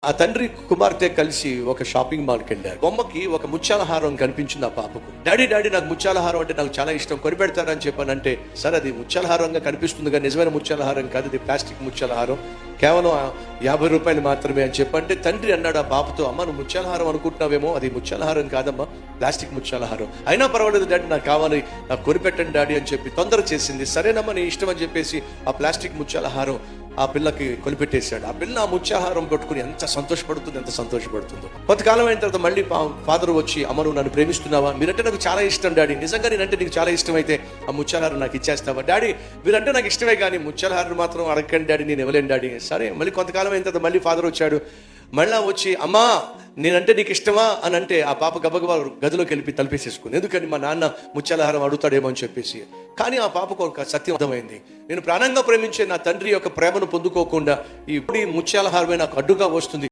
ఆ తండ్రి కుమార్తె కలిసి ఒక షాపింగ్ మాల్కి వెళ్ళారు. బొమ్మకి ఒక ముత్యాల హారం కనిపించింది ఆ పాపకు. డాడీ నాకు ముత్యాల హారం అంటే నాకు చాలా ఇష్టం, కొనిపెడతారని చెప్పానంటే, సరే అది ముత్యాల హారంగా కనిపిస్తుంది కానీ నిజమైన ముత్యాల హారం కాదు, ఇది ప్లాస్టిక్ ముత్యాల హారం, కేవలం 50 రూపాయలు మాత్రమే అని చెప్పంటే తండ్రి అన్నాడు ఆ పాపతో, అమ్మ నువ్వు ముత్యాల హారం అనుకుంటున్నావేమో, అది ముత్యాల హారం కాదమ్మా, ప్లాస్టిక్ ముత్యాల హారం. అయినా పర్వాలేదు డాడీ, నాకు కావాలి, నాకు కొనిపెట్టండి డాడీ అని చెప్పి తొందర చేసింది. సరేనమ్మా నీ ఇష్టం అని చెప్పేసి ఆ ప్లాస్టిక్ ముత్యాల హారం ఆ పిల్లకి కొనిపెట్టేశాడు. ఆ పిల్ల ఆ ముత్యాహారం పట్టుకుని ఎంత సంతోషపడుతుందో. కొంతకాలం అయిన తర్వాత మళ్ళీ ఫాదర్ వచ్చి, అమ్మ నువ్వు నన్ను ప్రేమిస్తున్నావా, మీరంటే నాకు చాలా ఇష్టం డాడీ, నిజంగా నేనంటే నీకు చాలా ఇష్టం అయితే ఆ ముత్యాలహారం నాకు ఇచ్చేస్తావా డాడీ, మీరంటే నాకు ఇష్టమే కానీ ముత్యాలహారం మాత్రం అడగండి డాడీ, నేను ఇవ్వలేను డాడీ. సరే మళ్ళీ కొంతకాలం అయిన తర్వాత మళ్ళీ ఫాదర్ వచ్చాడు. మళ్ళా వచ్చి, అమ్మా నేనంటే నీకు ఇష్టమా అని అంటే ఆ పాప గబగబా గదిలోకి వెళ్ళి తలిపేసేసుకుంది. ఎందుకని మా నాన్న ముత్యాలహారం అడుగుతాడేమో అని చెప్పేసి. కానీ ఆ పాపకు ఒక సత్యం అర్థమైంది, నేను ప్రాణంగా ప్రేమించే నా తండ్రి యొక్క ప్రేమను పొందుకోకుండా ఈ ముత్యాలహారమే నాకు అడ్డుగా వస్తుంది.